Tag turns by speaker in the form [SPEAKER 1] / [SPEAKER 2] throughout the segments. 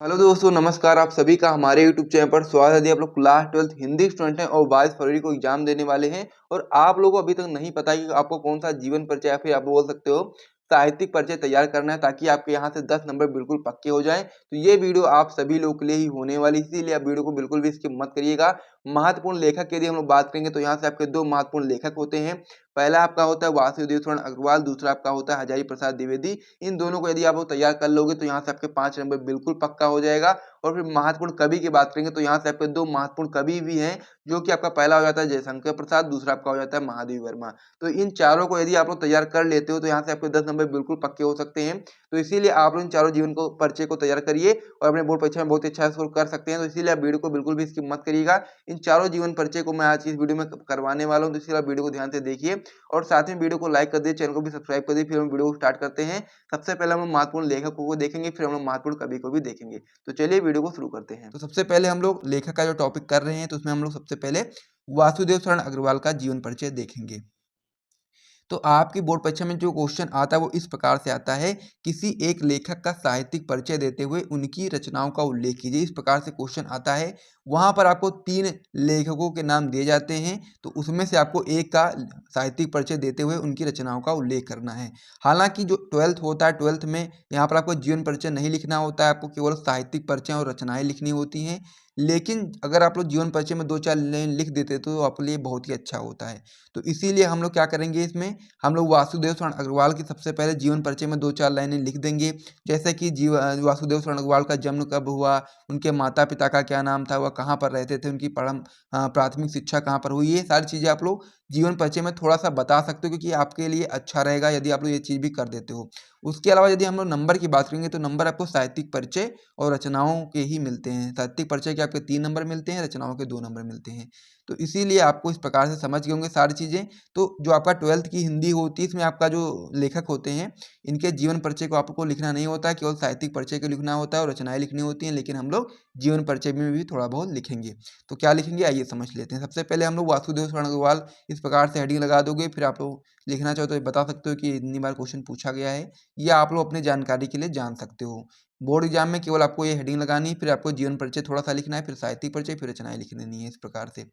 [SPEAKER 1] Hello दोस्तों, नमस्कार। आप सभी का हमारे यूट्यूब चैनल पर स्वागत है। यदि आप लोग क्लास 12th हिंदी स्टूडेंट हैं और 22 फरवरी को एग्जाम देने वाले हैं और आप लोगों को अभी तक नहीं पता कि आपको कौन सा जीवन परिचय या फिर आप बोल सकते हो साहित्यिक परिचय तैयार करना है ताकि आपके यहाँ से 10 नंबर बिल्कुल पक्के हो जाएं, तो ये वीडियो आप सभी लोगों के लिए ही होने वाली, इसीलिए आप वीडियो को बिल्कुल भी स्किप मत करिएगा। महत्वपूर्ण लेखक की यदि हम लोग बात करेंगे तो यहाँ से आपके दो महत्वपूर्ण लेखक होते हैं। पहला आपका होता है वासुदेव शरण अग्रवाल, दूसरा आपका होता है हजारी प्रसाद द्विवेदी। इन दोनों को यदि आप लोग तैयार कर लोगे तो यहाँ से आपके 5 नंबर बिल्कुल पक्का हो जाएगा। और फिर महत्वपूर्ण कवि की बात करेंगे तो यहाँ से आपके दो महत्वपूर्ण कवि भी हैं, जो कि आपका पहला हो जाता है जयशंकर प्रसाद, दूसरा आपका हो जाता है महादेवी वर्मा। तो इन चारों को यदि आप लोग तैयार कर लेते हो तो यहाँ से आपके 10 नंबर बिल्कुल पक्के हो सकते हैं। तो इसीलिए आप लोग इन चारों जीवन को परिचय को तैयार करिए और अपने बोर्ड परीक्षा में बहुत अच्छा स्कोर कर सकते हैं। तो इसीलिए आप वीडियो को बिल्कुल भी स्किप मत करिएगा। इन चारों जीवन परिचय को मैं आज इस वीडियो में करवाने वाला हूँ, तो इसलिए आप वीडियो को ध्यान से देखिए और साथ में वीडियो को लाइक कर दिए, चैनल को भी सब्सक्राइब कर दिए। फिर हम वीडियो को स्टार्ट करते हैं। सबसे पहले हम महत्वपूर्ण लेखकों को देखेंगे, फिर हम लोग महत्वपूर्ण कवि को भी देखेंगे। तो चलिए वीडियो को शुरू करते हैं। तो सबसे पहले हम लोग लेखक का जो टॉपिक कर रहे हैं तो उसमें हम लोग सबसे पहले वासुदेव शरण अग्रवाल का जीवन परिचय देखेंगे। तो आपकी बोर्ड परीक्षा में जो क्वेश्चन आता है वो इस प्रकार से आता है, किसी एक लेखक का साहित्यिक परिचय देते हुए उनकी रचनाओं का उल्लेख कीजिए। इस प्रकार से क्वेश्चन आता है। वहां पर आपको 3 लेखकों के नाम दिए जाते हैं, तो उसमें से आपको एक का साहित्यिक परिचय देते हुए उनकी रचनाओं का उल्लेख करना है। हालांकि जो 12th होता है, 12th में यहाँ पर आपको जीवन परिचय नहीं लिखना होता है, आपको केवल साहित्यिक परिचय और रचनाएं लिखनी होती हैं। लेकिन अगर आप लोग जीवन परिचय में 2-4 लाइन लिख देते तो आपके लिए बहुत ही अच्छा होता है। तो इसीलिए हम लोग क्या करेंगे, इसमें हम लोग वासुदेव शरण अग्रवाल की सबसे पहले जीवन परिचय में 2-4 लाइनें लिख देंगे। जैसे कि वासुदेव शरण अग्रवाल का जन्म कब हुआ, उनके माता पिता का क्या नाम था, वह कहाँ पर रहते थे, उनकी प्राथमिक शिक्षा कहाँ पर हुई, ये सारी चीज़ें आप लोग जीवन परिचय में थोड़ा सा बता सकते हो, क्योंकि आपके लिए अच्छा रहेगा यदि आप लोग ये चीज़ भी कर देते हो। उसके अलावा यदि हम लोग नंबर की बात करेंगे तो नंबर आपको साहित्यिक परिचय और रचनाओं के ही मिलते हैं। साहित्यिक परिचय के आपके 3 नंबर मिलते हैं, रचनाओं के 2 नंबर मिलते हैं। तो इसीलिए आपको इस प्रकार से समझ गए होंगे सारी चीज़ें। तो जो आपका 12th की हिंदी होती है, इसमें आपका जो लेखक होते हैं, इनके जीवन परिचय को आपको लिखना नहीं होता है, केवल साहित्यिक परिचय को लिखना होता है और रचनाएं लिखनी होती हैं। लेकिन हम लोग जीवन परिचय में भी थोड़ा बहुत लिखेंगे। तो क्या लिखेंगे आइए समझ लेते हैं। सबसे पहले हम लोग वासुदेव शरण अग्रवाल इस प्रकार से हेडिंग लगा दोगे। फिर आप लोग लिखना चाहो तो ये बता सकते हो कि इतनी बार क्वेश्चन पूछा गया है, या आप लोग अपने जानकारी के लिए जान सकते हो। बोर्ड एग्जाम में केवल आपको ये हेडिंग लगानी है, फिर आपको जीवन परिचय थोड़ा सा लिखना है, फिर साहित्यिक परिचय, फिर रचनाएं लिख देनी है इस प्रकार से।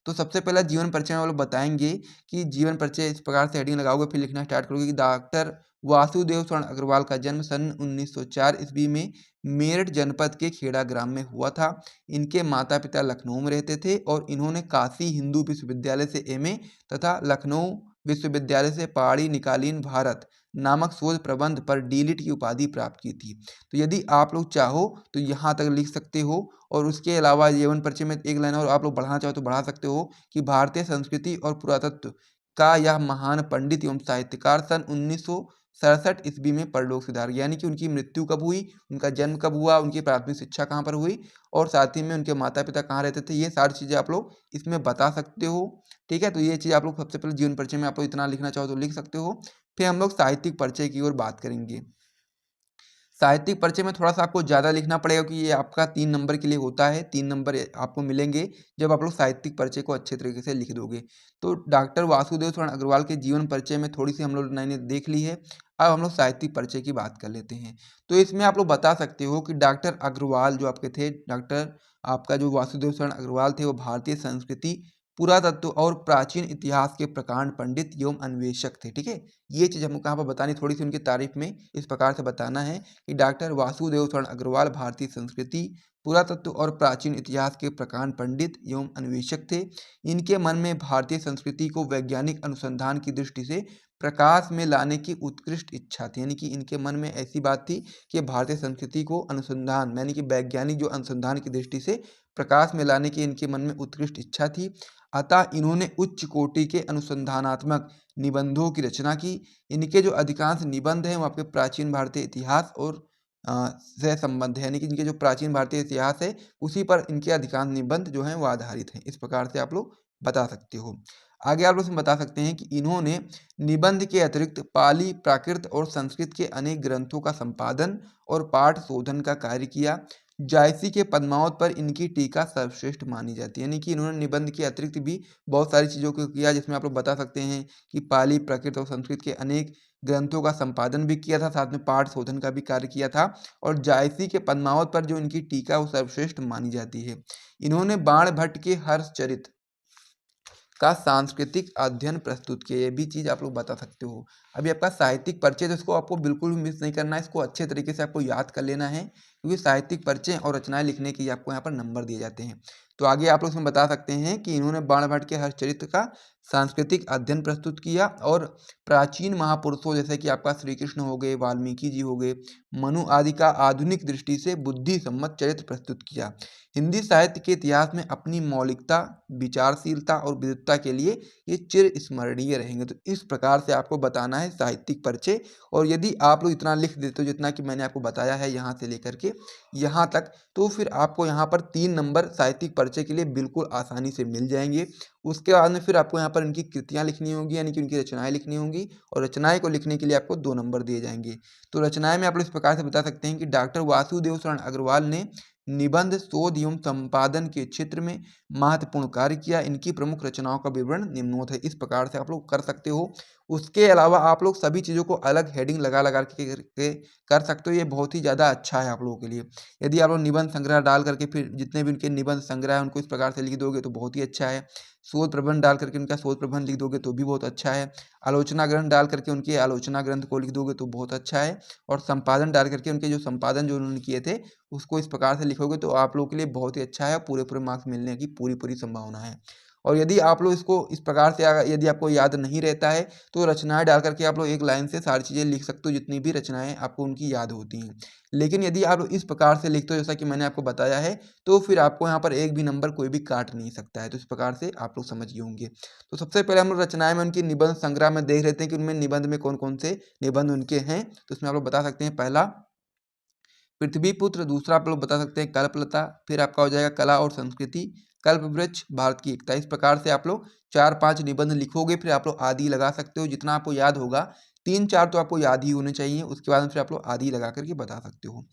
[SPEAKER 1] तो सबसे पहला जीवन परिचय में वो लोग बताएंगे कि जीवन परिचय इस प्रकार से हेडिंग लगाओगे, फिर लिखना स्टार्ट करोगे कि डॉक्टर वासुदेव शरण अग्रवाल का जन्म सन 1904 ईस्वी में मेरठ जनपद के खेड़ा ग्राम में हुआ था। इनके माता पिता लखनऊ में रहते थे और इन्होंने काशी हिंदू विश्वविद्यालय से एमए तथा लखनऊ विश्वविद्यालय से पहाड़ी निकालीन भारत नामक शोध प्रबंध पर डीलिट की उपाधि प्राप्त की थी। तो यदि आप लोग चाहो तो यहाँ तक लिख सकते हो। और उसके अलावा जीवन परिचय में एक लाइन और आप लोग बढ़ाना चाहो तो बढ़ा सकते हो कि भारतीय संस्कृति और पुरातत्व का यह महान पंडित एवं साहित्यकार सन 1967 ईस्वी में परलोक सिधार गया। यानी कि उनकी मृत्यु कब हुई, उनका जन्म कब हुआ, उनकी प्राथमिक शिक्षा कहाँ पर हुई और साथ ही में उनके माता पिता कहाँ रहते थे, ये सारी चीज़ें आप लोग इसमें बता सकते हो। ठीक है, तो ये चीज़ आप लोग सबसे पहले जीवन परिचय में आप लोग इतना लिखना चाहो तो लिख सकते हो। फिर हम लोग साहित्यिक परिचय की ओर बात करेंगे। साहित्यिक परिचय में थोड़ा सा आपको ज़्यादा लिखना पड़ेगा कि ये आपका 3 नंबर के लिए होता है। 3 नंबर आपको मिलेंगे जब आप लोग साहित्यिक परिचय को अच्छे तरीके से लिख दोगे। तो डॉक्टर वासुदेव शरण अग्रवाल के जीवन परिचय में थोड़ी सी हम लोग लाइनें देख ली है। अब हम लोग साहित्यिक परिचय की बात कर लेते हैं। तो इसमें आप लोग बता सकते हो कि डॉक्टर अग्रवाल जो आपके थे, डॉक्टर आपका जो वासुदेव शरण अग्रवाल थे, वो भारतीय संस्कृति, पुरातत्व और प्राचीन इतिहास के प्रकांड पंडित एवं अन्वेषक थे। ठीक है, ये चीज़ हमको कहाँ पर बतानी, थोड़ी सी उनकी तारीफ में इस प्रकार से बताना है कि डॉक्टर वासुदेव शरण अग्रवाल भारतीय संस्कृति, पुरातत्व और प्राचीन इतिहास के प्रकांड पंडित एवं अन्वेषक थे। इनके मन में भारतीय संस्कृति को वैज्ञानिक अनुसंधान की दृष्टि से प्रकाश में लाने की उत्कृष्ट इच्छा थी। यानी कि इनके मन में ऐसी बात थी कि भारतीय संस्कृति को अनुसंधान यानी कि वैज्ञानिक जो अनुसंधान की दृष्टि से प्रकाश में लाने की इनके मन में उत्कृष्ट इच्छा थी। अतः इन्होंने उच्च कोटि के अनुसंधानात्मक निबंधों की रचना की। इनके जो अधिकांश निबंध हैं वो आपके प्राचीन भारतीय इतिहास और से संबंध है। यानी कि इनके जो प्राचीन भारतीय इतिहास है उसी पर इनके अधिकांश निबंध जो हैं वो आधारित हैं। इस प्रकार से आप लोग बता सकते हो। आगे आप लोग इसमें बता सकते हैं कि इन्होंने निबंध के अतिरिक्त पाली, प्राकृत और संस्कृत के अनेक ग्रंथों का संपादन और पाठ शोधन का कार्य किया। जायसी के पद्मावत पर इनकी टीका सर्वश्रेष्ठ मानी जाती है। यानी कि इन्होंने निबंध के अतिरिक्त भी बहुत सारी चीज़ों को किया, जिसमें आप लोग बता सकते हैं कि पाली, प्राकृत और संस्कृत के अनेक ग्रंथों का संपादन भी किया था, साथ में पाठ शोधन का भी कार्य किया था। और जायसी के पद्मावत पर जो इनकी टीका वो सर्वश्रेष्ठ मानी जाती है। इन्होंने बाण भट्ट के हर्षचरित का सांस्कृतिक अध्ययन प्रस्तुत किया। ये भी चीज़ आप लोग बता सकते हो। अभी आपका साहित्यिक परिचय, तो इसको आपको बिल्कुल भी मिस नहीं करना है, इसको अच्छे तरीके से आपको याद कर लेना है, क्योंकि साहित्यिक परिचय और रचनाएं लिखने के लिए आपको यहाँ पर नंबर दिए जाते हैं। तो आगे आप लोग इसमें बता सकते हैं कि इन्होंने बाणभट्ट के हर्षचरित्र का सांस्कृतिक अध्ययन प्रस्तुत किया और प्राचीन महापुरुषों जैसे कि आपका श्री कृष्ण हो गए, वाल्मीकि जी हो गए, मनु आदि का आधुनिक दृष्टि से बुद्धि सम्मत चरित्र प्रस्तुत किया। हिंदी साहित्य के इतिहास में अपनी मौलिकता, विचारशीलता और विद्वत्ता के लिए ये चिर स्मरणीय रहेंगे। तो इस प्रकार से आपको बताना है साहित्यिक परिचय। और यदि आप लोग इतना लिख देते हो जितना कि मैंने आपको बताया है यहाँ से लेकर के यहाँ तक, तो फिर आपको यहाँ पर 3 नंबर साहित्यिक परिचय के लिए बिल्कुल आसानी से मिल जाएंगे। उसके बाद में फिर आपको यहाँ पर इनकी कृतियाँ लिखनी होंगी, यानी कि उनकी रचनाएं लिखनी होंगी, और रचनाएं को लिखने के लिए आपको 2 नंबर दिए जाएंगे। तो रचनाएं में आप लोग इस प्रकार से बता सकते हैं कि डॉक्टर वासुदेव शरण अग्रवाल ने निबंध, शोध एवं संपादन के क्षेत्र में महत्वपूर्ण कार्य किया। इनकी प्रमुख रचनाओं का विवरण निम्नोक्त है। इस प्रकार से आप लोग कर सकते हो। उसके अलावा आप लोग सभी चीज़ों को अलग हेडिंग लगा लगा के कर सकते हो। ये बहुत ही ज़्यादा अच्छा है आप लोगों के लिए। यदि आप लोग निबंध संग्रह डाल करके फिर जितने भी उनके निबंध संग्रह है उनको इस प्रकार से लिख दोगे तो बहुत ही अच्छा है। शोध प्रबंध डाल करके उनका शोध प्रबंध लिख दोगे तो भी बहुत अच्छा है। आलोचना ग्रंथ डाल करके उनके आलोचना ग्रंथ को लिख दोगे तो बहुत अच्छा है। और संपादन डाल करके उनके जो संपादन जो उन्होंने किए थे उसको इस प्रकार से लिखोगे तो आप लोगों के लिए बहुत ही अच्छा है। पूरे पूरे मार्क्स मिलने की पूरी संभावना है। और यदि आप लोग इसको इस प्रकार से यदि आपको याद नहीं रहता है तो रचनाएं डाल करके आप लोग एक लाइन से सारी चीज़ें लिख सकते हो, जितनी भी रचनाएं आपको उनकी याद होती हैं। लेकिन यदि आप लोग इस प्रकार से लिखते हो जैसा कि मैंने आपको बताया है, तो फिर आपको यहाँ पर एक भी नंबर कोई भी काट नहीं सकता है। तो इस प्रकार से आप लोग समझ गए होंगे। तो सबसे पहले हम लोग रचनाएं में उनकी निबंध संग्रह में देख लेते हैं कि उनमें निबंध में कौन कौन से निबंध उनके हैं। तो इसमें आप लोग बता सकते हैं, पहला पृथ्वीपुत्र, दूसरा आप लोग बता सकते हैं कल्पलता, फिर आपका हो जाएगा कला और संस्कृति, कल्पवृक्ष, भारत की एकता। इस प्रकार से आप लोग 4-5 निबंध लिखोगे, फिर आप लोग आदि लगा सकते हो जितना आपको याद होगा। 3-4 तो आपको याद ही होने चाहिए, उसके बाद में फिर आप लोग आदि लगा करके बता सकते हो।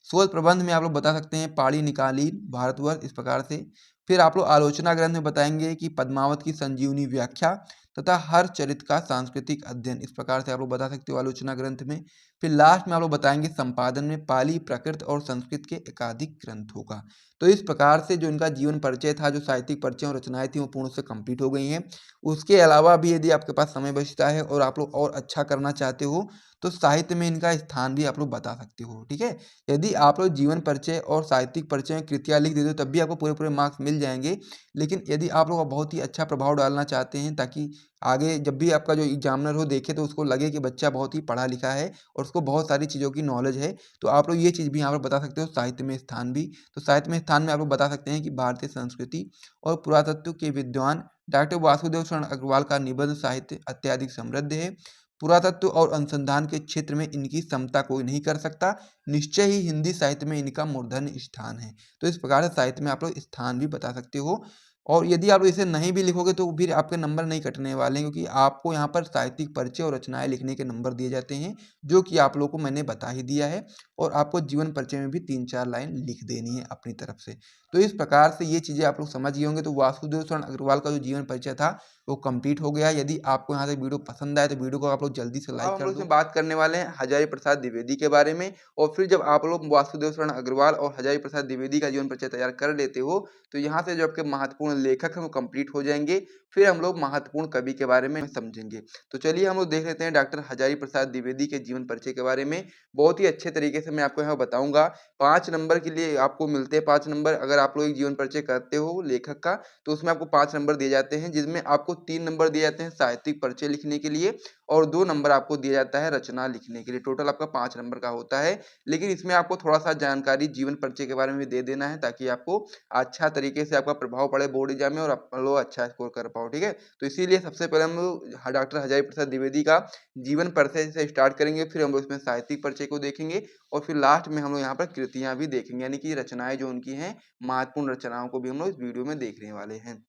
[SPEAKER 1] शोध प्रबंध में आप लोग बता सकते हैं पाली निकाली भारतवर्ष, इस प्रकार से। फिर आप लोग आलोचना ग्रंथ में बताएंगे कि पद्मावत की संजीवनी व्याख्या तथा हर चरित्र का सांस्कृतिक अध्ययन, इस प्रकार से आप लोग बता सकते हो आलोचना ग्रंथ में। फिर लास्ट में आप लोग बताएंगे संपादन में पाली, प्राकृत और संस्कृत के एकाधिक ग्रंथों का। तो इस प्रकार से जो इनका जीवन परिचय था, जो साहित्यिक परिचय और रचनाएं थी वो पूर्ण से कंप्लीट हो गई हैं। उसके अलावा भी यदि आपके पास समय बचता है और आप लोग और अच्छा करना चाहते हो तो साहित्य में इनका स्थान भी आप लोग बता सकते हो, ठीक है। यदि आप लोग जीवन परिचय और साहित्यिक परिचय में कृतियाँ लिख देते हो तब भी आपको पूरे पूरे मार्क्स मिल जाएंगे। लेकिन यदि आप लोग बहुत ही अच्छा प्रभाव डालना चाहते हैं ताकि आगे जब भी आपका जो एग्जामिनर हो देखे तो उसको लगे कि बच्चा बहुत ही पढ़ा लिखा है और उसको बहुत सारी चीज़ों की नॉलेज है, तो आप लोग ये चीज़ भी यहाँ पर बता सकते हो साहित्य में स्थान भी। तो साहित्य में स्थान में आप लोग बता सकते हैं कि भारतीय संस्कृति और पुरातत्व के विद्वान डॉक्टर वासुदेव शरण अग्रवाल का निबंध साहित्य अत्यधिक समृद्ध है। पुरातत्व और अनुसंधान के क्षेत्र में इनकी समता कोई नहीं कर सकता। निश्चय ही हिंदी साहित्य में इनका मूर्धन्य स्थान है। तो इस प्रकार से साहित्य में आप लोग स्थान भी बता सकते हो। और यदि आप इसे नहीं भी लिखोगे तो फिर आपके नंबर नहीं कटने वाले हैं, क्योंकि आपको यहाँ पर साहित्यिक परिचय और रचनाएं लिखने के नंबर दिए जाते हैं, जो कि आप लोगों को मैंने बता ही दिया है। और आपको जीवन परिचय में भी 3-4 लाइन लिख देनी है अपनी तरफ से। तो इस प्रकार से ये चीज़ें आप लोग समझ गए होंगे। तो वासुदेव शरण अग्रवाल का जो जीवन परिचय था वो कंप्लीट हो गया। यदि आपको यहाँ से वीडियो पसंद आए तो वीडियो को आप लोग जल्दी से लाइक कर दो। हम लोग इसमें बात करने वाले हैं हजारी प्रसाद द्विवेदी के बारे में। और फिर जब आप लोग वासुदेव शरण अग्रवाल और हजारी प्रसाद द्विवेदी का जीवन परिचय तैयार कर लेते हो तो यहाँ से जो आपके महत्वपूर्ण लेखक हैं वो कंप्लीट हो जाएंगे। फिर हम लोग महत्वपूर्ण कवि के बारे में समझेंगे। तो चलिए हम लोग देख लेते हैं डॉक्टर हजारी प्रसाद द्विवेदी के जीवन परिचय के बारे में। बहुत ही अच्छे तरीके से मैं आपको यहाँ बताऊंगा। 5 नंबर के लिए आपको मिलते हैं 5 नंबर। अगर आप लोग एक जीवन परिचय करते हो लेखक का तो उसमें आपको 5 नंबर दिए जाते हैं, जिसमें आपको 3 नंबर दिए जाते हैं साहित्यिक परिचय लिखने के लिए और 2 नंबर आपको दिया जाता है रचना लिखने के लिए। टोटल आपका 5 नंबर का होता है। लेकिन इसमें आपको थोड़ा सा जानकारी जीवन परिचय के बारे में दे देना है ताकि आपको अच्छा तरीके से आपका प्रभाव पड़े बोर्ड एग्जाम में और आप लोग अच्छा स्कोर कर पाओ, ठीक है। तो इसीलिए सबसे पहले हम लोग डॉक्टर हजारी प्रसाद द्विवेदी का जीवन परिचय से स्टार्ट करेंगे, फिर हम लोग इसमें साहित्यिक परिचय को देखेंगे और फिर लास्ट में हम लोग यहाँ पर कृतियां भी देखेंगे, यानी कि रचनाएं जो उनकी हैं महत्वपूर्ण रचनाओं को भी हम लोग इस वीडियो में देखने वाले हैं।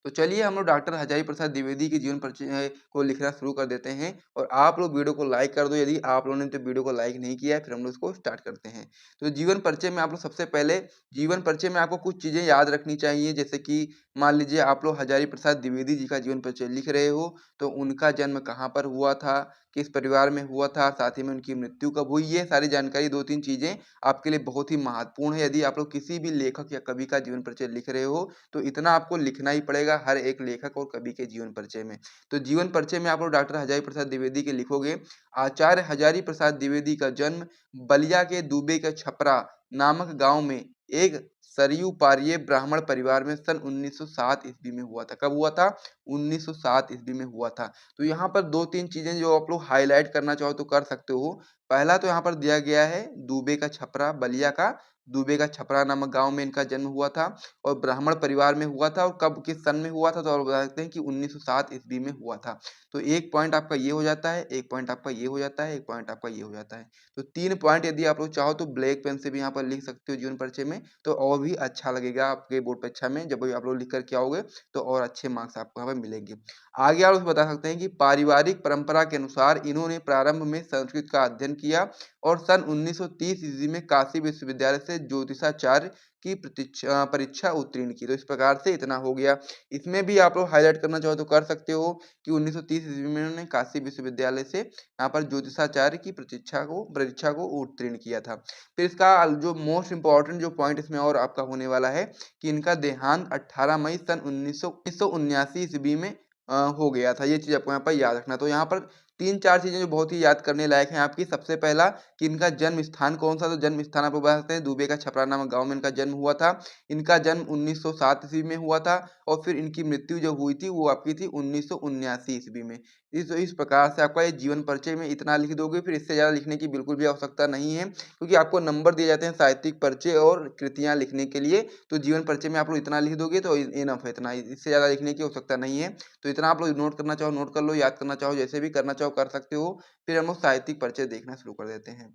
[SPEAKER 1] तो चलिए हम लोग डॉक्टर हजारी प्रसाद द्विवेदी के जीवन परिचय को लिखना शुरू कर देते हैं। और आप लोग वीडियो को लाइक कर दो यदि आप लोगों ने तो वीडियो को लाइक नहीं किया है। फिर हम लोग इसको स्टार्ट करते हैं। तो जीवन परिचय में आप लोग सबसे पहले जीवन परिचय में आपको कुछ चीज़ें याद रखनी चाहिए, जैसे कि मान लीजिए आप लोग हजारी प्रसाद द्विवेदी जी का जीवन परिचय लिख रहे हो तो उनका जन्म कहाँ पर हुआ था, किस परिवार में हुआ था, साथ ही में उनकी मृत्यु कब हुई। ये सारी जानकारी 2-3 चीज़ें आपके लिए बहुत ही महत्वपूर्ण है। यदि आप लोग किसी भी लेखक या कवि का जीवन परिचय लिख रहे हो, तो इतना आपको लिखना ही पड़ेगा हर एक लेखक और कवि के जीवन परिचय में। तो जीवन परिचय में आप लोग डॉक्टर हजारी प्रसाद द्विवेदी के लिखोगे, आचार्य हजारी प्रसाद द्विवेदी का जन्म बलिया के दूबे के छपरा नामक गाँव में एक सरयू पारीय ब्राह्मण परिवार में सन 1907 ईस्वी में हुआ था। कब हुआ था? 1907 ईस्वी में हुआ था। तो यहाँ पर 2-3 चीज़ें जो आप लोग हाइलाइट करना चाहो तो कर सकते हो। पहला तो यहाँ पर दिया गया है दूबे का छपरा, बलिया का दूबे का छपरा नामक गाँव में इनका जन्म हुआ था और ब्राह्मण परिवार में हुआ था और कब किस सन में हुआ था, तो आप बता सकते हैं कि 1907 ईस्वी में हुआ था। तो 1 पॉइंट आपका ये हो जाता है, 1 पॉइंट आपका ये हो जाता है, 1 पॉइंट आपका ये हो जाता है। तो 3 पॉइंट यदि आप लोग चाहो तो ब्लैक पेन से भी यहाँ पर लिख सकते हो जीवन परिचय में, तो और भी अच्छा लगेगा आपके बोर्ड परीक्षा में। जब भी आप लोग लिख कर के आओगे तो और अच्छे मार्क्स आपको यहाँ पर मिलेंगे। आगे आप लोग बता सकते हैं कि पारिवारिक परंपरा के अनुसार इन्होंने प्रारंभ में संस्कृत का अध्ययन किया और सन 1930 ईस्वी में काशी विश्वविद्यालय से ज्योतिषाचार्य की परीक्षा उत्तीर्ण की। तो इस प्रकार से इतना हो गया। इसमें भी आप लोग हाईलाइट करना चाहो तो कर सकते हो कि 1930 ईस्वी में उन्होंने काशी विश्वविद्यालय से यहाँ पर ज्योतिषाचार्य की परीक्षा को उत्तीर्ण किया था। फिर इसका जो मोस्ट इम्पोर्टेंट जो पॉइंट इसमें और आपका होने वाला है कि इनका देहांत 18 मई सन 1979 ईस्वी में हो गया था। ये चीज़ आपको यहाँ पर याद रखना। तो यहाँ पर 3-4 चीज़ें जो बहुत ही याद करने लायक हैं आपकी। सबसे पहला कि इनका जन्म स्थान कौन सा, तो जन्म स्थान आप लोग बता सकते हैं दूबे का छपरा नामक गाँव में इनका जन्म हुआ था। इनका जन्म 1907 ईस्वी में हुआ था और फिर इनकी मृत्यु जो हुई थी वो आपकी थी 1979 ईस्वी में। इस प्रकार से आपका ये जीवन परिचय में इतना लिख दोगे, फिर इससे ज़्यादा लिखने की बिल्कुल भी आवश्यकता नहीं है, क्योंकि आपको नंबर दिए जाते हैं साहित्यिक परिचय और कृतियाँ लिखने के लिए। तो जीवन परिचय में आप लोग इतना लिख दोगे तो इनफ है, इतना ही, इससे ज़्यादा लिखने की आवश्यकता नहीं है। तो इतना आप लोग नोट करना चाहो नोट कर लो, याद करना चाहो जैसे भी करना चाहो कर सकते हो। फिर हम लोग साहित्यिक परिचय देखना शुरू कर देते हैं।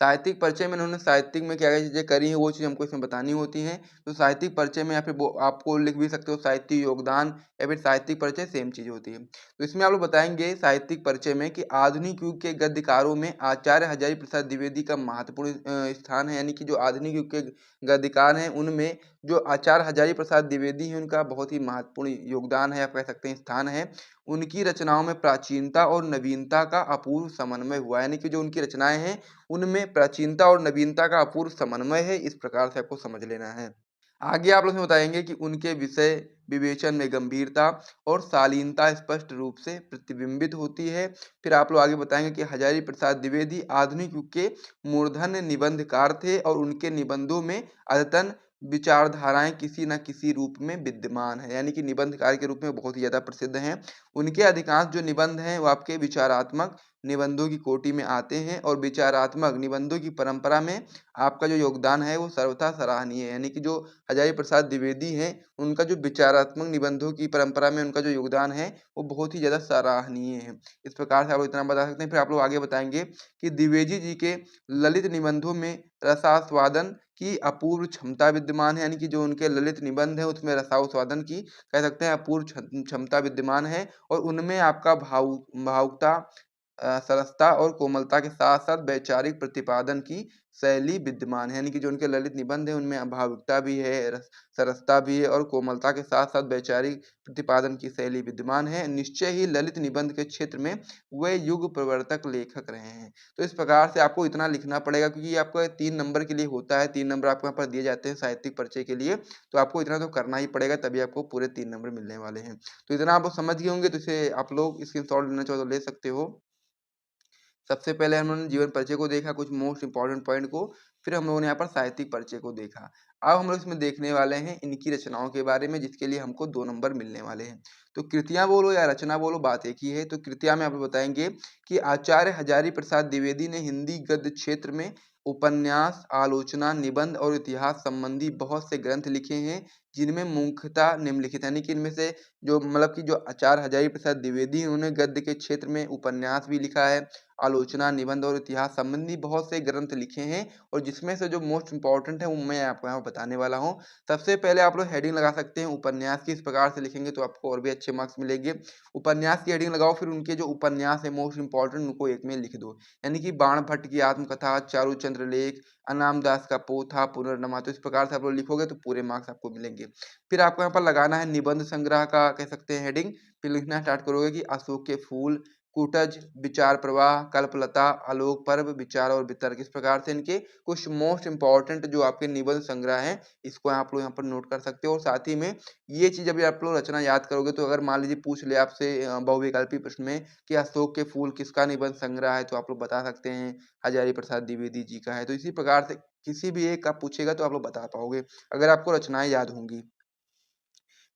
[SPEAKER 1] साहित्यिक परिचय में इन्होंने साहित्यिक में क्या-क्या चीज़ें करी हैं, वो चीज़ हमको इसमें बतानी होती हैं। तो साहित्यिक परिचय में या फिर वो आपको लिख भी सकते हो साहित्यिक योगदान या फिर साहित्यिक परिचय सेम चीज़ होती है। तो इसमें आप लोग बताएँगे साहित्यिक परिचय में कि आधुनिक युग के गद्यकारों में आचार्य हजारी प्रसाद द्विवेदी का महत्वपूर्ण स्थान है। यानी कि जो आधुनिक युग के गद्यकार हैं उनमें जो आचार्य हजारी प्रसाद द्विवेदी हैं उनका बहुत ही महत्वपूर्ण योगदान है, आप कह सकते हैं स्थान है। उनकी रचनाओं में प्राचीनता और नवीनता का अपूर्व समन्वय हुआ। यानी कि जो उनकी रचनाएँ हैं उनमें प्राचीनता और नवीनता का अपूर्व समन्वय है, इस प्रकार से आपको समझ लेना है। आगे आप लोग इसमें बताएँगे कि उनके विषय विवेचन में गंभीरता और शालीनता स्पष्ट रूप से प्रतिबिंबित होती है। फिर आप लोग आगे बताएँगे कि हजारी प्रसाद द्विवेदी आधुनिक युग के मूर्धन्य निबंधकार थे और उनके निबंधों में अद्यतन विचारधाराएँ किसी न किसी रूप में विद्यमान है। यानी कि निबंधकार के रूप में बहुत ही ज़्यादा प्रसिद्ध हैं। उनके अधिकांश जो निबंध हैं वो आपके विचारात्मक निबंधों की कोटि में आते हैं और विचारात्मक निबंधों की परंपरा में आपका जो योगदान है वो सर्वथा सराहनीय है। यानी कि जो हजारी प्रसाद द्विवेदी हैं उनका जो विचारात्मक निबंधों की परंपरा में उनका जो योगदान है वो बहुत ही ज़्यादा सराहनीय है। इस प्रकार से आप लोग इतना बता सकते हैं। फिर आप लोग आगे बताएँगे कि द्विवेदी जी के ललित निबंधों में रसास्वादन की अपूर्व क्षमता विद्यमान है। यानी कि जो उनके ललित निबंध हैं उसमें रसास्वादन की कह सकते हैं अपूर्व क्षमता विद्यमान है और उनमें आपका भावुकता सरसता और कोमलता के साथ-साथ वैचारिक प्रतिपादन की शैली विद्यमान है। यानी कि जो उनके ललित निबंध हैं उनमें भावुकता भी है, सरसता भी है और कोमलता के साथ-साथ वैचारिक प्रतिपादन की शैली विद्यमान है। निश्चय ही ललित निबंध के क्षेत्र में वे युग प्रवर्तक लेखक रहे हैं। तो इस प्रकार से आपको इतना लिखना पड़ेगा, क्योंकि ये आपको 3 नंबर के लिए होता है, 3 नंबर आपको यहाँ पर दिए जाते हैं साहित्यिक परिचय के लिए। तो आपको इतना तो करना ही पड़ेगा, तभी आपको पूरे 3 नंबर मिलने वाले हैं। तो इतना आप लोग समझ गए होंगे, तो इसे आप लोग स्क्रीनशॉट लेना चाहो तो ले सकते हो। सबसे पहले हम लोगों ने जीवन परिचय को देखा, कुछ मोस्ट इम्पोर्टेंट पॉइंट को, फिर हम लोगों ने यहाँ पर साहित्यिक परिचय को देखा। अब हम लोग इसमें देखने वाले हैं इनकी रचनाओं के बारे में, जिसके लिए हमको 2 नंबर मिलने वाले हैं। तो कृतियाँ बोलो या रचना बोलो, बात एक ही है। तो कृतियाँ में आपको बताएँगे कि आचार्य हजारी प्रसाद द्विवेदी ने हिंदी गद्य क्षेत्र में उपन्यास, आलोचना, निबंध और इतिहास संबंधी बहुत से ग्रंथ लिखे हैं, जिनमें मुख्यतः निम्नलिखित, यानी कि इनमें से जो मतलब कि जो आचार्य हजारी प्रसाद द्विवेदी हैं उन्होंने गद्य के क्षेत्र में उपन्यास भी लिखा है, आलोचना, निबंध और इतिहास संबंधी बहुत से ग्रंथ लिखे हैं और जिसमें से जो मोस्ट इम्पोर्टेंट है वो मैं आपको यहाँ बताने वाला हूँ। सबसे पहले आप लोग हेडिंग लगा सकते हैं उपन्यास की। इस प्रकार से लिखेंगे तो आपको और भी अच्छे मार्क्स मिलेंगे। उपन्यास की हेडिंग लगाओ, फिर उनके जो उपन्यास है मोस्ट इम्पोर्टेंट उनको एक में लिख दो। यानी कि बाण भट्ट की आत्मकथा, चारूचंद्र लेख, अनाम दास का पोथा, पुनर्नमा। तो इस प्रकार से आप लोग लिखोगे तो पूरे मार्क्स आपको मिलेंगे। फिर आपको यहाँ पर लगाना है निबंध संग्रह का कह सकते हैं हेडिंग। फिर लिखना स्टार्ट करोगे कि अशोक के फूल, कूटज, विचार प्रवाह, कल्पलता, आलोक पर्व, विचार और वितर्क। इस प्रकार से इनके कुछ मोस्ट इम्पोर्टेंट जो आपके निबंध संग्रह हैं, इसको आप लोग यहाँ पर नोट कर सकते हो। और साथ ही में ये चीज़ अभी आप लोग रचना याद करोगे तो अगर मान लीजिए पूछ ले आपसे बहुविकल्पी प्रश्न में कि अशोक के फूल किसका निबंध संग्रह है, तो आप लोग बता सकते हैं हजारी प्रसाद द्विवेदी जी का है। तो इसी प्रकार से किसी भी एक का पूछेगा तो आप लोग बता पाओगे, अगर आपको रचनाएँ याद होंगी।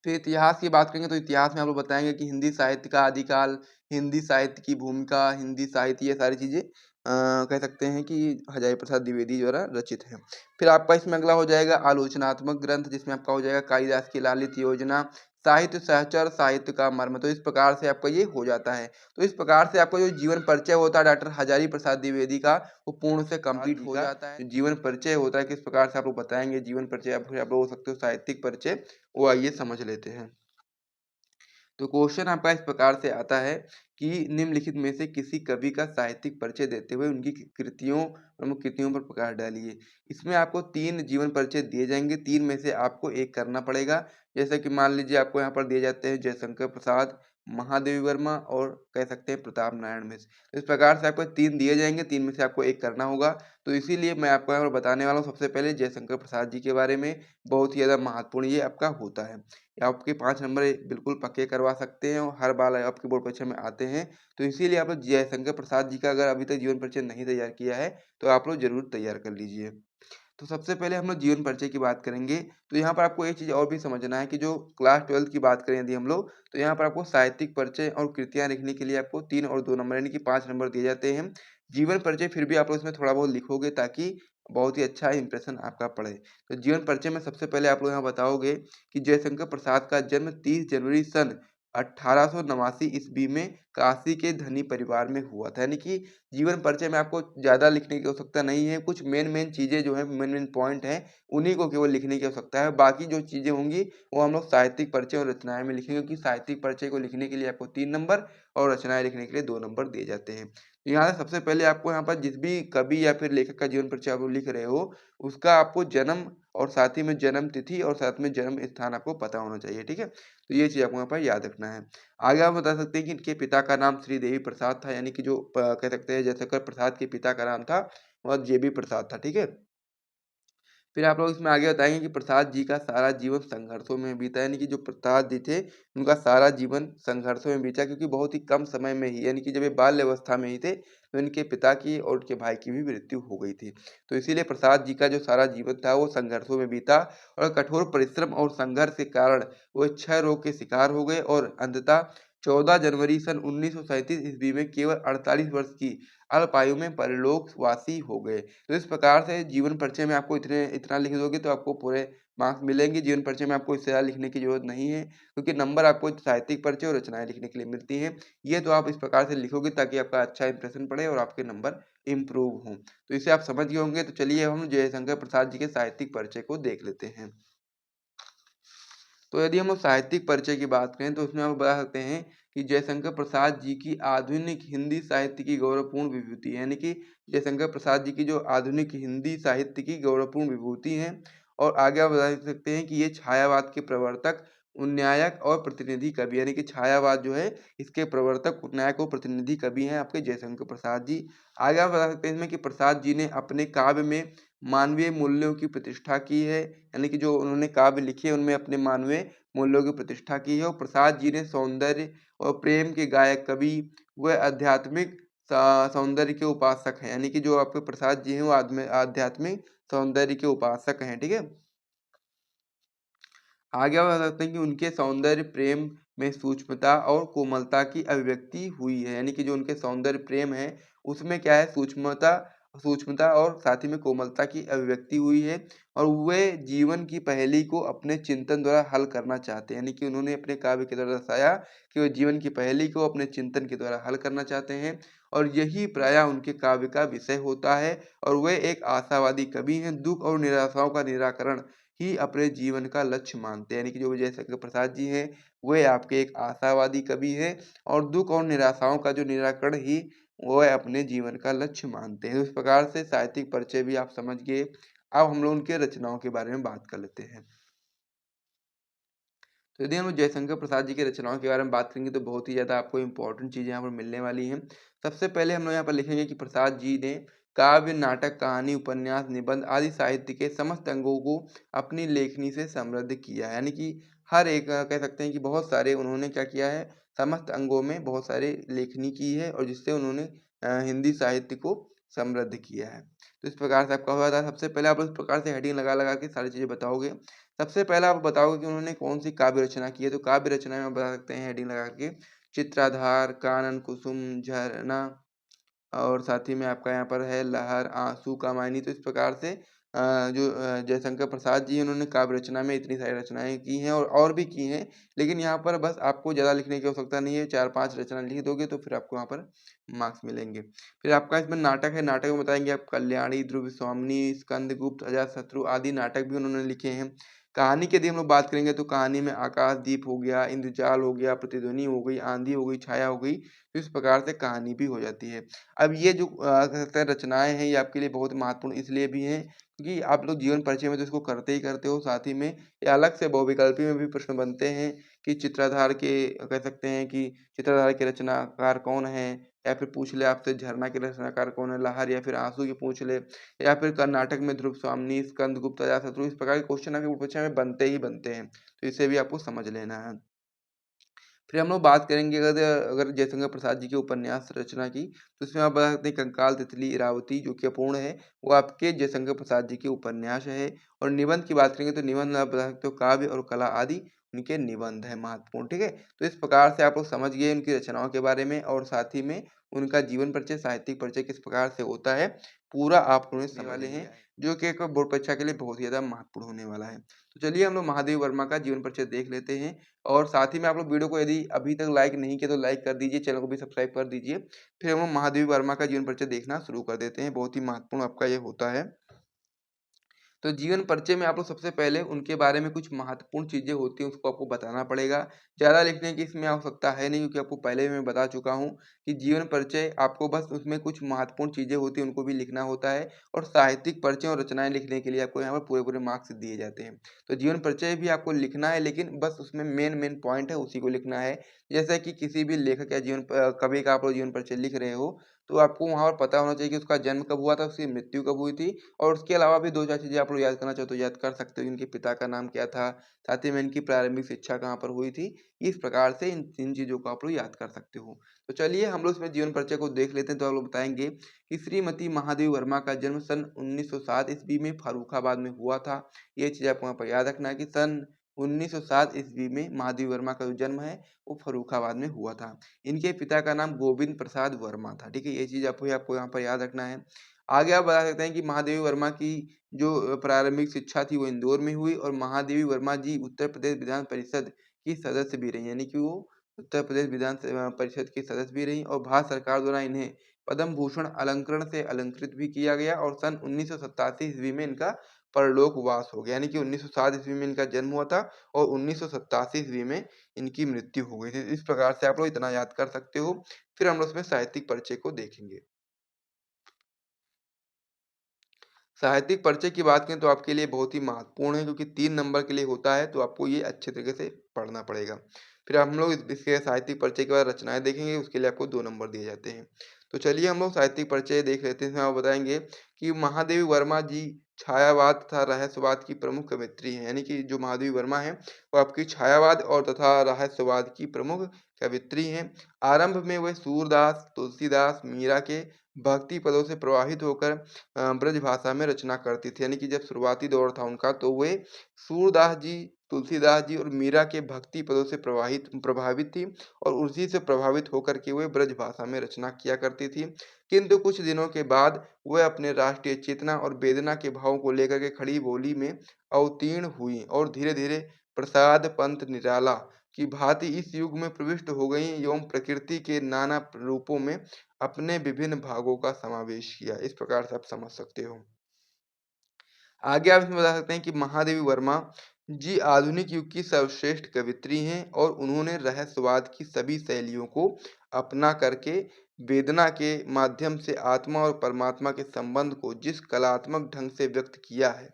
[SPEAKER 1] फिर इतिहास की बात करेंगे तो इतिहास में हम लोग बताएँगे कि हिंदी साहित्य का आदिकाल, हिंदी साहित्य की भूमिका, हिंदी साहित्य, ये सारी चीज़ें कह सकते हैं कि हजारी प्रसाद द्विवेदी द्वारा रचित हैं। फिर आपका इसमें अगला हो जाएगा आलोचनात्मक ग्रंथ, जिसमें आपका हो जाएगा कालिदास की लालित योजना, साहित्य सहचर, साहित्य का मर्म। तो इस प्रकार से आपका ये हो जाता है। तो इस प्रकार से आपका जो जीवन परिचय होता है डॉक्टर हजारी प्रसाद द्विवेदी का, वो पूर्ण से कंप्लीट हो जाता है। जो जीवन परिचय होता है किस प्रकार से आप लोग बताएँगे, जीवन परिचय या फिर आप लोग बोल सकते हो साहित्यिक परिचय, वो आइए समझ लेते हैं। तो क्वेश्चन आपका इस प्रकार से आता है कि निम्नलिखित में से किसी कवि का साहित्यिक परिचय देते हुए उनकी कृतियों, प्रमुख कृतियों पर प्रकाश डालिए। इसमें आपको 3 जीवन परिचय दिए जाएँगे, 3 में से आपको 1 करना पड़ेगा। जैसे कि मान लीजिए आपको यहाँ पर दिए जाते हैं जयशंकर प्रसाद, महादेवी वर्मा और कह सकते हैं प्रताप नारायण मिश्र। तो इस प्रकार से आपको 3 दिए जाएँगे, 3 में से आपको 1 करना होगा। तो इसीलिए मैं आपको यहाँ पर बताने वाला हूँ सबसे पहले जयशंकर प्रसाद जी के बारे में, बहुत ही ज़्यादा महत्वपूर्ण ये आपका होता है। आपके 5 नंबर बिल्कुल पक्के करवा सकते हैं और हर बार आपकी बोर्ड परीक्षा में आते हैं। तो इसीलिए आप लोग जयशंकर प्रसाद जी का अगर अभी तक जीवन परिचय नहीं तैयार किया है, तो आप लोग ज़रूर तैयार कर लीजिए। तो सबसे पहले हम लोग जीवन परिचय की बात करेंगे। तो यहाँ पर आपको एक चीज़ और भी समझना है कि जो क्लास 12th की बात करें यदि हम लोग, तो यहाँ पर आपको साहित्यिक परिचय और कृतियाँ लिखने के लिए आपको 3 और 2 नंबर यानी कि 5 नंबर दिए जाते हैं। जीवन परिचय फिर भी आप लोग इसमें थोड़ा बहुत लिखोगे ताकि बहुत ही अच्छा इंप्रेशन आपका पड़े। तो जीवन परिचय में सबसे पहले आप लोग यहाँ बताओगे कि जयशंकर प्रसाद का जन्म 30 जनवरी सन 1889 ईस्वी में काशी के धनी परिवार में हुआ था। यानी कि जीवन परिचय में आपको ज़्यादा लिखने की आवश्यकता नहीं है, कुछ मेन चीज़ें जो हैं, मेन पॉइंट हैं, उन्हीं को केवल लिखने की आवश्यकता है। बाकी जो चीज़ें होंगी वो हम लोग साहित्यिक परिचय और रचनाएँ में लिखेंगे, क्योंकि साहित्यिक परिचय को लिखने के लिए आपको 3 नंबर और रचनाएँ लिखने के लिए 2 नंबर दिए जाते हैं। तो यहाँ से सबसे पहले आपको यहाँ पर जिस भी कवि या फिर लेखक का जीवन परिचय आप लोग लिख रहे हो, उसका आपको जन्म और साथ ही में जन्म तिथि और साथ में जन्म स्थान आपको पता होना चाहिए, ठीक है? तो ये चीज़ आपको यहाँ पर याद रखना है। आगे आप बता सकते हैं कि इनके पिता का नाम श्रीदेवी प्रसाद था, यानी कि जो कह सकते हैं जयशंकर प्रसाद के पिता का नाम था वह जेबी प्रसाद था, ठीक है? फिर आप लोग इसमें आगे बताएँगे कि प्रसाद जी का सारा जीवन संघर्षों में बीता, यानी कि जो प्रसाद जी थे, उनका सारा जीवन संघर्षों में बीता, क्योंकि बहुत ही कम समय में ही, यानी कि जब ये बाल्य अवस्था में ही थे, तो इनके पिता की और उनके भाई की भी मृत्यु हो गई थी। तो इसीलिए प्रसाद जी का जो सारा जीवन था वो संघर्षों में बीता और कठोर परिश्रम और संघर्ष के कारण वो क्षय रोग के शिकार हो गए और अंततः 14 जनवरी सन 1937 ईस्वी में केवल 48 वर्ष की अल्प आयु में परलोकवासी हो गए। तो इस प्रकार से जीवन परिचय में आपको इतना लिख दोगे तो आपको पूरे मार्क्स मिलेंगे। जीवन परिचय में आपको इससे ज़्यादा लिखने की ज़रूरत नहीं है, क्योंकि नंबर आपको साहित्यिक परिचय और रचनाएँ लिखने के लिए मिलती हैं। ये तो आप इस प्रकार से लिखोगे ताकि आपका अच्छा इंप्रेशन पड़े और आपके नंबर इम्प्रूव हों। तो इसे आप समझ गए होंगे, तो चलिए अब हम जयशंकर प्रसाद जी के साहित्यिक परिचय को देख लेते हैं। तो यदि हम लोग साहित्यिक परिचय की बात करें तो उसमें हम बता सकते हैं कि जयशंकर प्रसाद जी की आधुनिक हिंदी साहित्य की गौरवपूर्ण विभूति है, यानी कि जयशंकर प्रसाद जी की जो आधुनिक हिंदी साहित्य की गौरवपूर्ण विभूति हैं। और आगे आप बता सकते हैं कि ये छायावाद के प्रवर्तक, उन्नायक और प्रतिनिधि कवि, यानी कि छायावाद जो है इसके प्रवर्तक, उन्नायक और प्रतिनिधि कवि हैं आपके जयशंकर प्रसाद जी। आगे आप बता सकते हैं इसमें कि प्रसाद जी ने अपने काव्य में मानवीय मूल्यों की प्रतिष्ठा की है, यानी कि जो उन्होंने काव्य लिखे उनमें अपने मानवीय मूल्यों की प्रतिष्ठा की है। और प्रसाद जी ने सौंदर्य और प्रेम के गायक कवि व आध्यात्मिक सौंदर्य के उपासक हैं, यानी कि जो आपके प्रसाद जी हैं वो आध्यात्मिक सौंदर्य के उपासक हैं, ठीक है? आगे आप बता सकते हैं कि उनके सौंदर्य प्रेम में सूक्ष्मता और कोमलता की अभिव्यक्ति हुई है, यानी कि जो उनके सौंदर्य प्रेम है उसमें क्या है, सूक्ष्मता सूक्ष्मता और साथ ही में कोमलता की अभिव्यक्ति हुई है। और वे जीवन की पहेली को अपने चिंतन द्वारा हल करना चाहते हैं, यानी कि उन्होंने अपने काव्य के द्वारा दर्शाया कि वे जीवन की पहेली को अपने चिंतन के द्वारा हल करना चाहते हैं। और यही प्रायः उनके काव्य का विषय होता है। और वे एक आशावादी कवि हैं, दुख और निराशाओं का निराकरण ही अपने जीवन का लक्ष्य मानते हैं, यानी कि जो विजय शंकर प्रसाद जी हैं वे आपके एक आशावादी कवि हैं और दुख और निराशाओं का जो निराकरण ही वो अपने जीवन का लक्ष्य मानते हैं। तो इस प्रकार से साहित्यिक परिचय भी आप समझ गए। अब हम लोग उनके रचनाओं के बारे में बात कर लेते हैं। तो यदि हम जयशंकर प्रसाद जी की रचनाओं के बारे में बात करेंगे तो बहुत ही ज़्यादा आपको इम्पोर्टेंट चीज़ें यहाँ पर मिलने वाली हैं। सबसे पहले हम लोग यहाँ पर लिखेंगे कि प्रसाद जी ने काव्य, नाटक, कहानी, उपन्यास, निबंध आदि साहित्य के समस्त अंगों को अपनी लेखनी से समृद्ध किया है। यानी कि हर एक कह सकते हैं कि बहुत सारे उन्होंने क्या किया है, समस्त अंगों में बहुत सारे लेखनी की है और जिससे उन्होंने हिंदी साहित्य को समृद्ध किया है। तो इस प्रकार से आपका हुआ था। सबसे पहले आप इस प्रकार से हेडिंग लगा के सारी चीज़ें बताओगे। सबसे पहला आप बताओगे कि उन्होंने कौन-सी काव्य रचना की है, तो काव्य रचना में आप बता सकते हैं हेडिंग लगा के चित्राधार, कानन कुसुम, झरना और साथ ही में आपका यहाँ पर है लहर, आँसू, कामायनी। तो इस प्रकार से जयशंकर प्रसाद जी हैं उन्होंने काव्य रचना में इतनी सारी रचनाएँ की हैं और भी की हैं। लेकिन यहाँ पर बस आपको ज़्यादा लिखने की आवश्यकता नहीं है, 4-5 रचना लिख दोगे तो फिर आपको वहाँ पर मार्क्स मिलेंगे। फिर आपका इसमें नाटक है, नाटक में बताएँगे आप कल्याणी, ध्रुव स्वामिनी, स्कंदगुप्त, अजातशत्रु आदि नाटक भी उन्होंने लिखे हैं। कहानी की यदि हम लोग बात करेंगे तो कहानी में आकाशदीप हो गया, इंद्रजाल हो गया, प्रतिध्वनि हो गई, आंधी हो गई, छाया हो गई, तो इस प्रकार से कहानी भी हो जाती है। अब ये जो कह सकते हैं रचनाएँ हैं ये आपके लिए बहुत महत्वपूर्ण इसलिए भी हैं क्योंकि आप लोग जीवन परिचय में तो इसको करते ही करते हो, साथ ही में ये अलग से बहुविकल्पी में भी प्रश्न बनते हैं कि चित्राधार के कह सकते हैं कि चित्राधार के रचनाकार कौन हैं? या फिर पूछ ले आपसे झरना के रचनाकार कौन है? लहर या फिर आँसू की पूछ ले या फिर कर्नाटक में ध्रुव स्वामिनी, स्कंदगुप्त, अजातशत्रु इस प्रकार के क्वेश्चन आपके परीक्षा में बनते ही बनते हैं। तो इसे भी आपको समझ लेना है। फिर हम लोग बात करेंगे अगर अगर जयशंकर प्रसाद जी के उपन्यास रचना की, तो इसमें आप बता सकते हैं कंकाल, तितली, इरावती जो कि अपूर्ण है, वो आपके जयशंकर प्रसाद जी के उपन्यास है। और निबंध की बात करेंगे तो निबंध में आप बता सकते हो काव्य और कला आदि उनके निबंध हैं महत्वपूर्ण, ठीक है? तो इस प्रकार से आप लोग समझ गए उनकी रचनाओं के बारे में और साथ ही में उनका जीवन परिचय, साहित्यिक परिचय किस प्रकार से होता है, पूरा आप लोग समझने वाले हैं, जो कि एक बोर्ड परीक्षा के लिए बहुत ही ज़्यादा महत्वपूर्ण होने वाला है। तो चलिए हम लोग महादेव वर्मा का जीवन परिचय देख लेते हैं। और साथ ही में आप लोग वीडियो को यदि अभी तक लाइक नहीं किया तो लाइक कर दीजिए, चैनल को भी सब्सक्राइब कर दीजिए। फिर हम लोग महादेवी वर्मा का जीवन परिचय देखना शुरू कर देते हैं, बहुत ही महत्वपूर्ण आपका ये होता है। तो जीवन परिचय में आप लोग सबसे पहले उनके बारे में कुछ महत्वपूर्ण चीज़ें होती हैं उसको आपको बताना पड़ेगा। ज़्यादा लिखने की इसमें आवश्यकता है नहीं क्योंकि आपको पहले भी मैं बता चुका हूँ कि जीवन परिचय आपको बस उसमें कुछ महत्वपूर्ण चीज़ें होती हैं उनको भी लिखना होता है और साहित्यिक परिचय और रचनाएँ लिखने के लिए आपको यहाँ पर पूरे-पूरे मार्क्स दिए जाते हैं। तो जीवन परिचय भी आपको लिखना है लेकिन बस उसमें मेन पॉइंट है उसी को लिखना है। जैसे कि किसी भी लेखक या कवि का आप लोग जीवन परिचय लिख रहे हो, तो आपको वहाँ पर पता होना चाहिए कि उसका जन्म कब हुआ था, उसकी मृत्यु कब हुई थी और उसके अलावा भी 2-4 चीज़ें आप लोग याद करना चाहो तो याद कर सकते हो। इनके पिता का नाम क्या था? साथ ही में इनकी प्रारंभिक शिक्षा कहाँ पर हुई थी? इस प्रकार से इन चीज़ों को आप लोग याद कर सकते हो। तो चलिए हम लोग इसमें जीवन परिचय को देख लेते हैं तो आप लोग बताएँगे कि श्रीमती महादेवी वर्मा का जन्म सन 1907 ईस्वी में फर्रुखाबाद में हुआ था। ये चीज़ आपको वहाँ पर याद रखना है कि सन 1907 ईस्वी में महादेवी वर्मा का जो जन्म है वो फर्रुखाबाद में हुआ था। इनके पिता का नाम गोविंद प्रसाद वर्मा था, ठीक है? ये चीज़ आपको आपको यहाँ पर याद रखना है। आगे आप बता सकते हैं कि महादेवी वर्मा की जो प्रारंभिक शिक्षा थी वो इंदौर में हुई और महादेवी वर्मा जी उत्तर प्रदेश विधान परिषद की सदस्य भी रहीं, यानी कि वो उत्तर प्रदेश विधान परिषद की सदस्य भी रहीं और भारत सरकार द्वारा इन्हें पद्म भूषण अलंकरण से अलंकृत भी किया गया और सन 1987 ईस्वी में इनका परलोकवास हो गया। यानी कि 1907 ईस्वी में इनका जन्म हुआ था और 1987 ईस्वी में इनकी मृत्यु हो गई थी। इस प्रकार से आप लोग इतना याद कर सकते हो। फिर हम लोग इसमें साहित्यिक परिचय को देखेंगे। साहित्यिक परिचय की बात करें तो आपके लिए बहुत ही महत्वपूर्ण है क्योंकि 3 नंबर के लिए होता है तो आपको ये अच्छे तरीके से पढ़ना पड़ेगा। फिर हम लोग इसके साहित्यिक परिचय के बाद रचनाएँ देखेंगे उसके लिए आपको 2 नंबर दिए जाते हैं। तो चलिए हम लोग साहित्यिक परिचय देख लेते हैं इसमें आप बताएँगे कि महादेवी वर्मा जी छायावाद तथा रहस्यवाद की प्रमुख कवयित्री हैं। यानी कि जो महादेवी वर्मा हैं वो आपकी छायावाद और तथा रहस्यवाद की प्रमुख कवयित्री हैं। आरंभ में वे सूरदास, तुलसीदास, मीरा के भक्ति पदों से प्रभावित होकर ब्रज भाषा में रचना करती थी। यानी कि जब शुरुआती दौर था उनका तो वे सूरदास जी, तुलसीदास जी और मीरा के भक्ति पदों से प्रभावित थी और उसी से प्रभावित होकर के वे ब्रज भाषा में रचना किया करती थी। किंतु कुछ दिनों के बाद वह अपने राष्ट्रीय चेतना और वेदना के भावों को लेकर के खड़ी बोली में अवतीर्ण हुई और धीरे-धीरे प्रसाद पंत निराला की भांति इस युग में प्रविष्ट हो गई एवं प्रकृति के नाना रूपों में अपने विभिन्न भागों का समावेश किया। इस प्रकार से आप समझ सकते हो। आगे आप इसमें बता सकते हैं कि महादेवी वर्मा जी आधुनिक युग की सर्वश्रेष्ठ कवयित्री हैं और उन्होंने रहस्यवाद की सभी शैलियों को अपना करके वेदना के माध्यम से आत्मा और परमात्मा के संबंध को जिस कलात्मक ढंग से व्यक्त किया है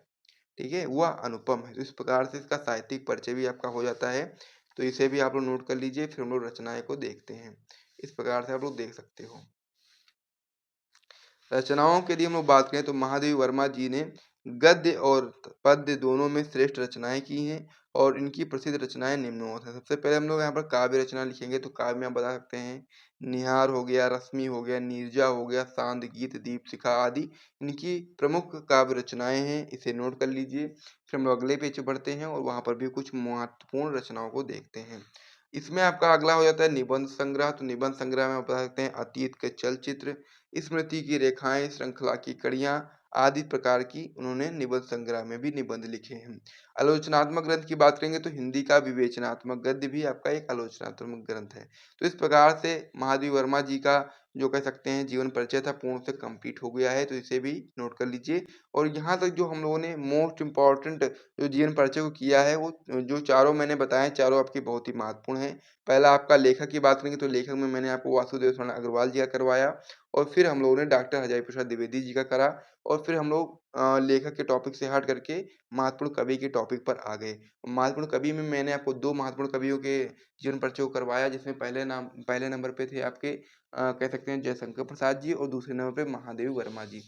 [SPEAKER 1] ठीक है, वह अनुपम है। तो इस प्रकार से इसका साहित्यिक परिचय भी आपका हो जाता है। तो इसे भी आप लोग नोट कर लीजिए, फिर हम लोग रचनाएँ को देखते हैं। इस प्रकार से आप लोग देख सकते हो। रचनाओं के लिए हम लोग बात करें तो महादेवी वर्मा जी ने गद्य और पद्य दोनों में श्रेष्ठ रचनाएं की हैं और इनकी प्रसिद्ध रचनाएं निम्नोक्त हैं। सबसे पहले हम लोग यहाँ पर काव्य रचना लिखेंगे तो काव्य में आप बता सकते हैं निहार हो गया, रश्मि हो गया, नीरजा हो गया, सांद गीत, दीपशिखा आदि इनकी प्रमुख काव्य रचनाएं हैं। इसे नोट कर लीजिए। फिर हम लोग अगले पेज पे बढ़ते हैं और वहाँ पर भी कुछ महत्वपूर्ण रचनाओं को देखते हैं। इसमें आपका अगला हो जाता है निबंध संग्रह। तो निबंध संग्रह में आप बता सकते हैं अतीत के चलचित्र, स्मृति की रेखाएं, श्रृंखला की कड़ियाँ आदि प्रकार की उन्होंने निबंध संग्रह में भी निबंध लिखे हैं। आलोचनात्मक ग्रंथ की बात करेंगे तो हिंदी का विवेचनात्मक गद्य भी आपका एक आलोचनात्मक ग्रंथ है। तो इस प्रकार से महादेवी वर्मा जी का जो कह सकते हैं जीवन परिचय था पूर्ण से कंप्लीट हो गया है। तो इसे भी नोट कर लीजिए। और यहाँ तक जो हम लोगों ने मोस्ट इम्पोर्टेंट जो जीवन परिचय को किया है वो जो चारों मैंने बताए चारों आपके बहुत ही महत्वपूर्ण हैं। पहला आपका लेखक की बात करेंगे तो लेखक में मैंने आपको वासुदेव शरण अग्रवाल जी का करवाया और फिर हम लोगों ने डॉक्टर हजारी प्रसाद द्विवेदी जी का करा और फिर हम लोग लेखक के टॉपिक से हट करके महत्वपूर्ण कवि के टॉपिक पर आ गए। महत्वपूर्ण कवि में मैंने आपको 2 महत्वपूर्ण कवियों के जीवन परिचय को करवाया जिसमें पहले नंबर पे थे आपके कह सकते हैं जयशंकर प्रसाद जी और दूसरे नंबर पे महादेवी वर्मा जी।